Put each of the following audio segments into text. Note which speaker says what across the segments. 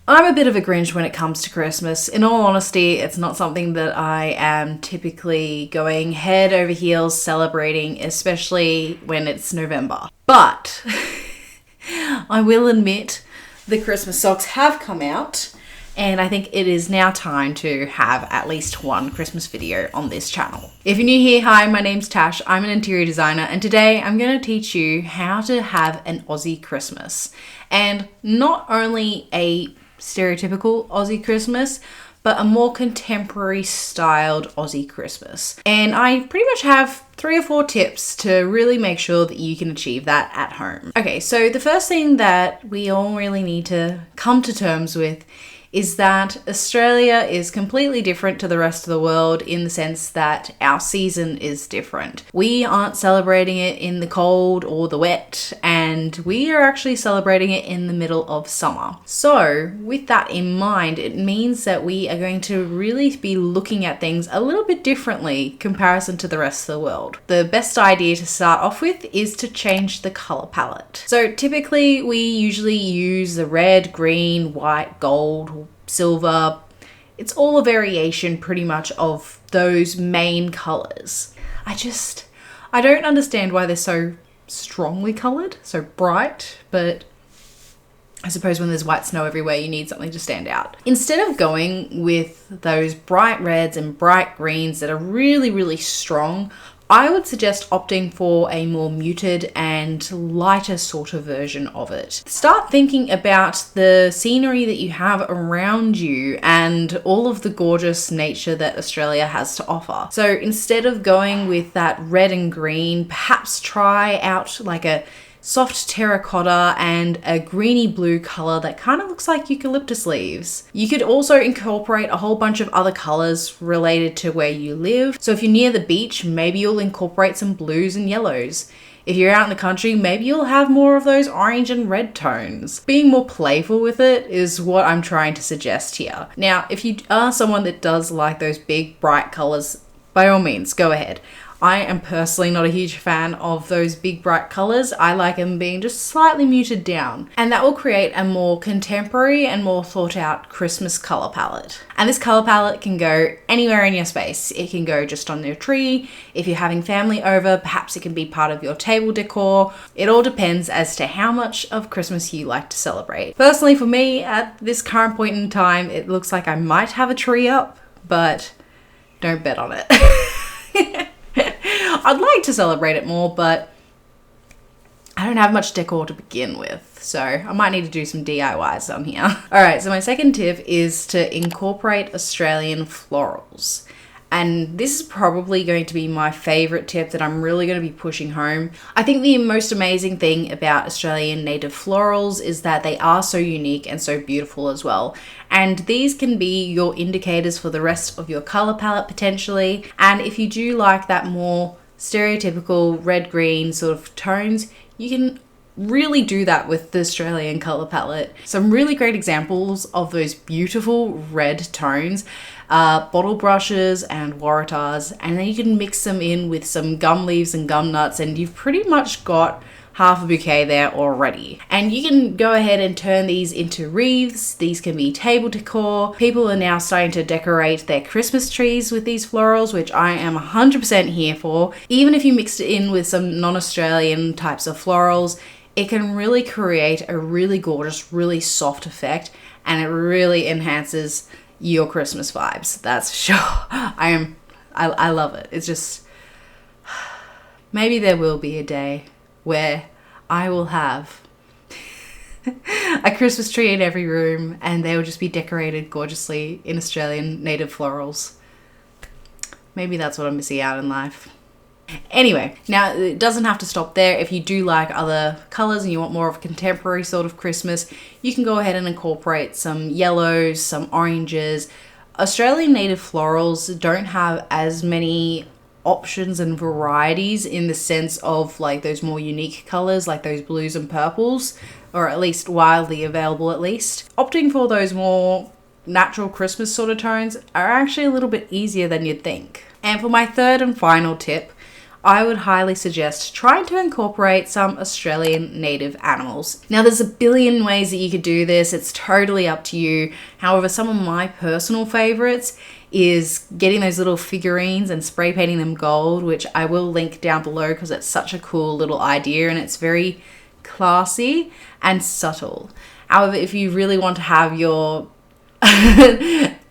Speaker 1: I'm a bit of a Grinch when it comes to Christmas. In all honesty, it's not something that I am typically going head over heels celebrating, especially when it's November. But I will admit the Christmas socks have come out, and I think it is now time to have at least one Christmas video on this channel. If you're new here, hi, my name's Tash. I'm an interior designer, and today I'm going to teach you how to have an Aussie Christmas. And not only a stereotypical Aussie Christmas, but a more contemporary styled Aussie Christmas. And I pretty much have 3 or 4 tips to really make sure that you can achieve that at home. Okay, so the first thing that we all really need to come to terms with is that Australia is completely different to the rest of the world in the sense that our season is different. We aren't celebrating it in the cold or the wet, and we are actually celebrating it in the middle of summer. So with that in mind, it means that we are going to really be looking at things a little bit differently comparison to the rest of the world. The best idea to start off with is to change the color palette. So typically we usually use the red, green, white, gold, silver. It's all a variation pretty much of those main colors. I don't understand why they're so strongly colored, so bright, but I suppose when there's white snow everywhere, you need something to stand out. Instead of going with those bright reds and bright greens that are really, really strong, I would suggest opting for a more muted and lighter sort of version of it. Start thinking about the scenery that you have around you and all of the gorgeous nature that Australia has to offer. So instead of going with that red and green, perhaps try out like a soft terracotta and a greeny blue color that kind of looks like eucalyptus leaves. You could also incorporate a whole bunch of other colors related to where you live. So if you're near the beach, maybe you'll incorporate some blues and yellows. If you're out in the country, maybe you'll have more of those orange and red tones. Being more playful with it is what I'm trying to suggest here. Now, if you are someone that does like those big bright colors, by all means, go ahead. I am personally not a huge fan of those big bright colors. I like them being just slightly muted down, and that will create a more contemporary and more thought out Christmas color palette. And this color palette can go anywhere in your space. It can go just on your tree. If you're having family over, perhaps it can be part of your table decor. It all depends as to how much of Christmas you like to celebrate. Personally, for me, at this current point in time, it looks like I might have a tree up, but don't bet on it. I'd like to celebrate it more, but I don't have much decor to begin with, so I might need to do some DIYs on here. Alright, so my second tip is to incorporate Australian florals. And this is probably going to be my favorite tip that I'm really going to be pushing home. I think the most amazing thing about Australian native florals is that they are so unique and so beautiful as well. And these can be your indicators for the rest of your color palette potentially. And if you do like that more stereotypical red-green sort of tones, you can really do that with the Australian color palette. Some really great examples of those beautiful red tones are bottle brushes and waratahs, and then you can mix them in with some gum leaves and gum nuts, and you've pretty much got half a bouquet there already. And you can go ahead and turn these into wreaths. These can be table decor. People are now starting to decorate their Christmas trees with these florals, which I am 100% here for. Even if you mixed it in with some non-Australian types of florals, it can really create a really gorgeous, really soft effect, and it really enhances your Christmas vibes. That's for sure. I love it. It's just, maybe there will be a day where I will have a Christmas tree in every room and they will just be decorated gorgeously in Australian native florals. Maybe that's what I'm missing out in life. Anyway, now it doesn't have to stop there. If you do like other colors and you want more of a contemporary sort of Christmas, you can go ahead and incorporate some yellows, some oranges. Australian native florals don't have as many options and varieties in the sense of like those more unique colors like those blues and purples, or at least widely available at least. Opting for those more natural Christmas sort of tones are actually a little bit easier than you'd think. And for my third and final tip, I would highly suggest trying to incorporate some Australian native animals. Now, there's a billion ways that you could do this. It's totally up to you. However, some of my personal favorites is getting those little figurines and spray painting them gold, which I will link down below because it's such a cool little idea and it's very classy and subtle. However, if you really want to have your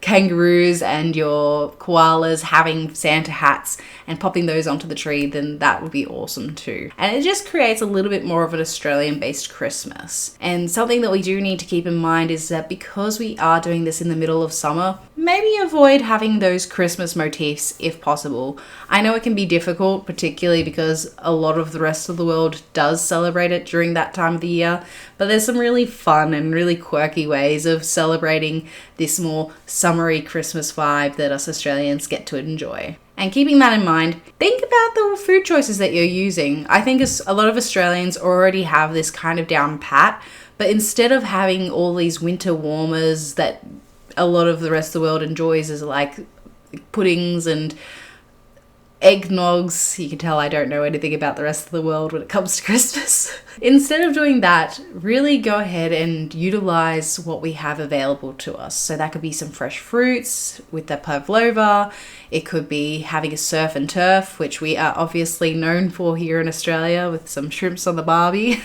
Speaker 1: kangaroos and your koalas having Santa hats and popping those onto the tree, then that would be awesome too. And it just creates a little bit more of an Australian based Christmas. And something that we do need to keep in mind is that because we are doing this in the middle of summer, maybe avoid having those Christmas motifs if possible. I know it can be difficult, particularly because a lot of the rest of the world does celebrate it during that time of the year, but there's some really fun and really quirky ways of celebrating this more summery Christmas vibe that us Australians get to enjoy. And keeping that in mind, think about the food choices that you're using. I think a lot of Australians already have this kind of down pat, but instead of having all these winter warmers that a lot of the rest of the world enjoys, as like puddings and eggnogs. You can tell I don't know anything about the rest of the world when it comes to Christmas. Instead of doing that, really go ahead and utilize what we have available to us. So that could be some fresh fruits with the pavlova. It could be having a surf and turf, which we are obviously known for here in Australia with some shrimps on the barbie.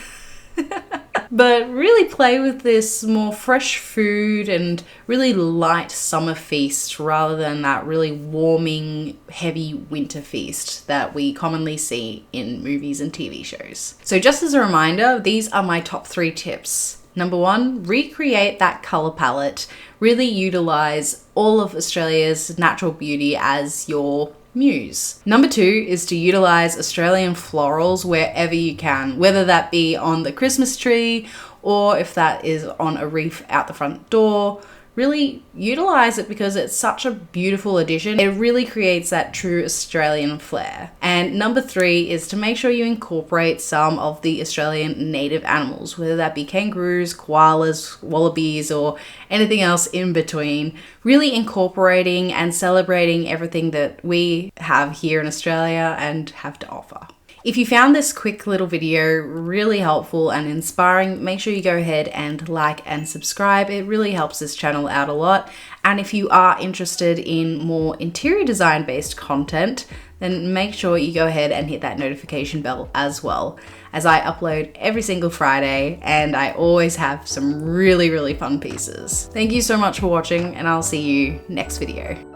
Speaker 1: But really play with this more fresh food and really light summer feast rather than that really warming, heavy winter feast that we commonly see in movies and TV shows. So just as a reminder, these are my top 3 tips. Number 1, recreate that colour palette. Really utilize all of Australia's natural beauty as your muse. Number 2 is to utilize Australian florals wherever you can, whether that be on the Christmas tree or if that is on a wreath out the front door. Really utilize it because it's such a beautiful addition. It really creates that true Australian flair. And number 3 is to make sure you incorporate some of the Australian native animals, whether that be kangaroos, koalas, wallabies, or anything else in between. Really incorporating and celebrating everything that we have here in Australia and have to offer. If you found this quick little video really helpful and inspiring, make sure you go ahead and like and subscribe. It really helps this channel out a lot. And if you are interested in more interior design based content, then make sure you go ahead and hit that notification bell as well, as I upload every single Friday and I always have some really, really fun pieces. Thank you so much for watching and I'll see you next video.